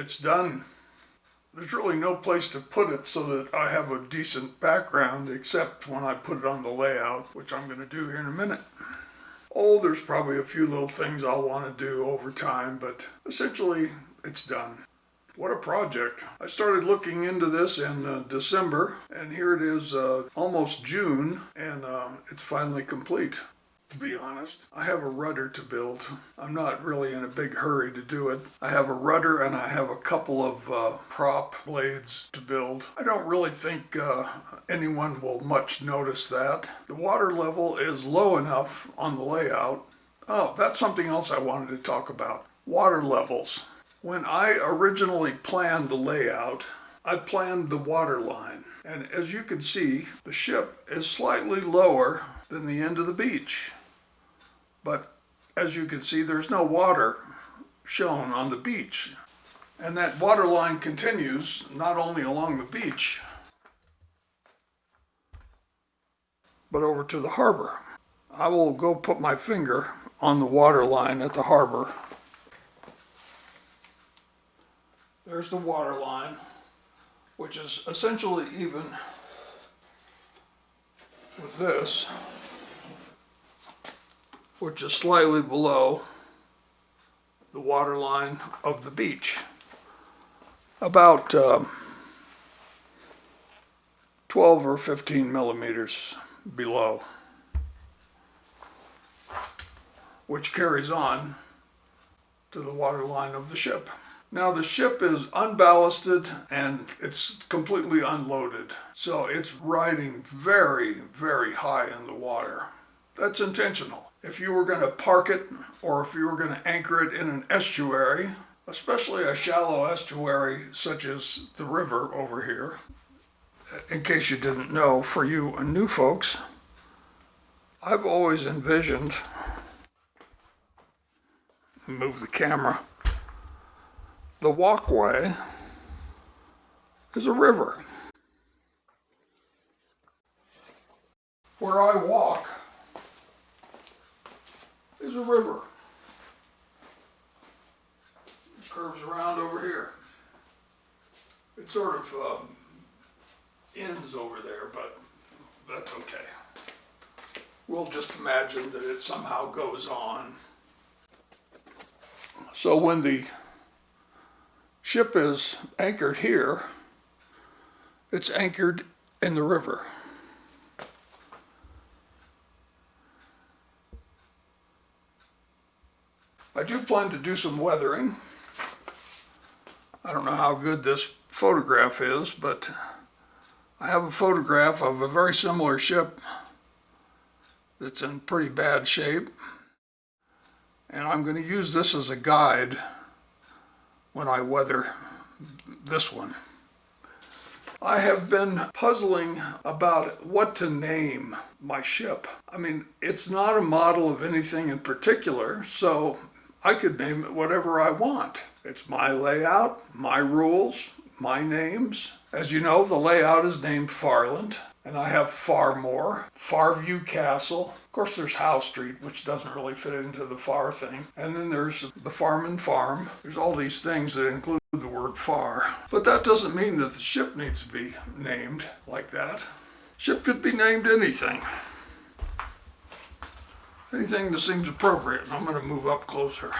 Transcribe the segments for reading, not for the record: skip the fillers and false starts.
it's done. There's really no place to put it so that I have a decent background except when I put it on the layout, which I'm going to do here in a minute. Oh, there's probably a few little things I'll want to do over time, but essentially it's done. What a project. I started looking into this in December, and here it is almost June, and it's finally complete. To be honest, I have a rudder to build. I'm not really in a big hurry to do it. I have a rudder and I have a couple of prop blades to build. I don't really think anyone will much notice that. The water level is low enough on the layout. Oh, that's something else I wanted to talk about. Water levels. When I originally planned the layout, I planned the water line. And as you can see, the ship is slightly lower than the end of the beach. But as you can see, there's no water shown on the beach. And that water line continues not only along the beach, but over to the harbor. I will go put my finger on the water line at the harbor. There's the water line, which is essentially even with this, which is slightly below the water line of the beach. About 12 or 15 millimeters below, which carries on to the water line of the ship. Now the ship is unballasted and it's completely unloaded, so it's riding very, very high in the water. That's intentional. If you were going to park it or if you were going to anchor it in an estuary, especially a shallow estuary such as the river over here, in case you didn't know, for you new folks, I've always envisioned, move the camera, the walkway is a river. Where I walk is a river. It curves around over here. It sort of ends over there, but that's okay. We'll just imagine that it somehow goes on. So when the ship is anchored here, it's anchored in the river. I do plan to do some weathering. I don't know how good this photograph is, but I have a photograph of a very similar ship that's in pretty bad shape, and I'm going to use this as a guide when I weather this one. I have been puzzling about what to name my ship. I mean, it's not a model of anything in particular, so I could name it whatever I want. It's my layout, my rules, my names. As you know, the layout is named Farland, and I have Farmore, Farview Castle. Of course, there's Howe Street, which doesn't really fit into the Far thing. And then there's the Farm and Farm. There's all these things that include the word far. But that doesn't mean that the ship needs to be named like that. Ship could be named anything. Anything that seems appropriate. I'm going to move up closer.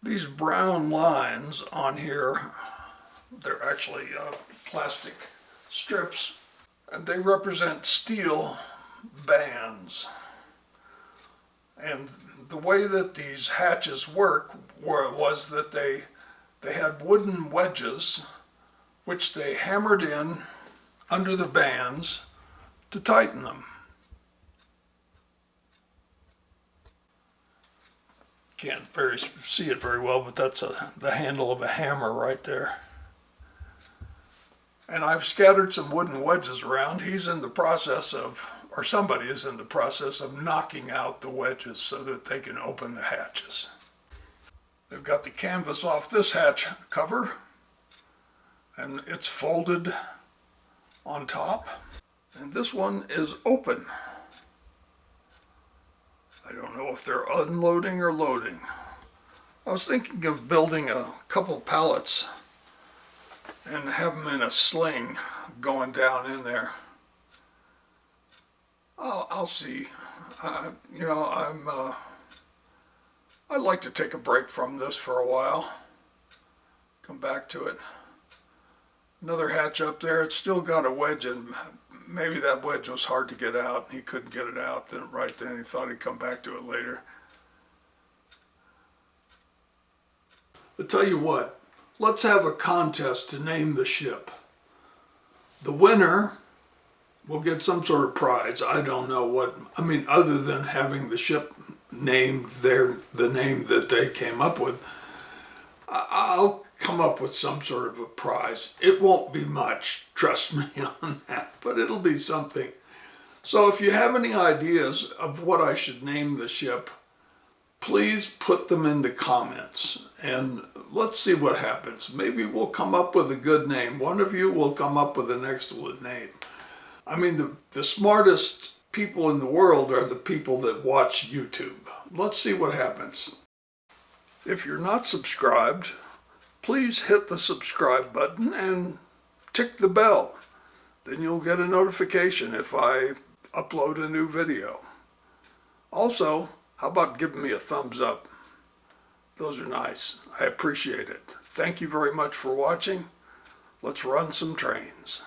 These brown lines on here, they're actually plastic strips, and they represent steel bands. And the way that these hatches work was that they had wooden wedges which they hammered in under the bands to tighten them. Can't see it very well, but that's the handle of a hammer right there. And I've scattered some wooden wedges around. He's in the process of, or somebody is in the process of knocking out the wedges so that they can open the hatches. They've got the canvas off this hatch cover, and it's folded on top. And this one is open. I don't know if they're unloading or loading. I was thinking of building a couple pallets and have them in a sling going down in there. I'll see. I'd like to take a break from this for a while. Come back to it. Another hatch up there. It's still got a wedge in. Maybe that wedge was hard to get out. He couldn't get it out right then. He thought he'd come back to it later. I'll tell you what. Let's have a contest to name the ship. The winner will get some sort of prize. I don't know what. Other than having the ship named the name that they came up with. I'll come up with some sort of a prize. It won't be much, trust me on that, but it'll be something. So if you have any ideas of what I should name the ship, please put them in the comments and let's see what happens. Maybe we'll come up with a good name. One of you will come up with an excellent name. The smartest people in the world are the people that watch YouTube. Let's see what happens. If you're not subscribed, please hit the subscribe button and tick the bell. Then you'll get a notification if I upload a new video. Also, how about giving me a thumbs up? Those are nice. I appreciate it. Thank you very much for watching. Let's run some trains.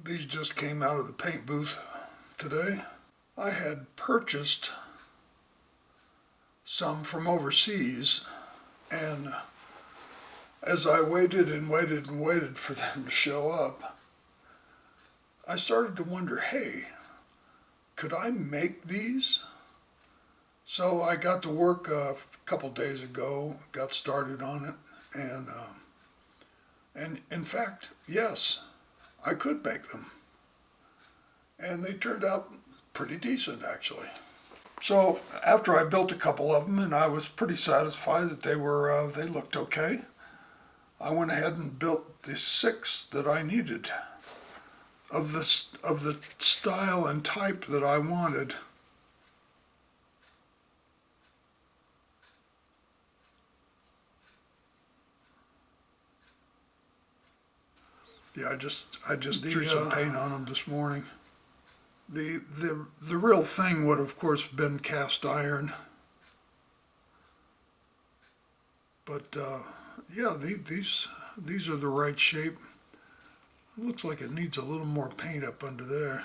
These just came out of the paint booth today. I had purchased some from overseas, and as I waited and waited and waited for them to show up, I started to wonder, hey, could I make these? So I got to work a couple days ago, got started on it, and in fact, yes, I could make them. And they turned out pretty decent, actually. So after I built a couple of them and I was pretty satisfied that they looked okay, I went ahead and built the 6 that I needed of the style and type that I wanted. Yeah, I just threw some paint on them this morning. The real thing would, of course, been cast iron. But yeah, these are the right shape. It looks like it needs a little more paint up under there.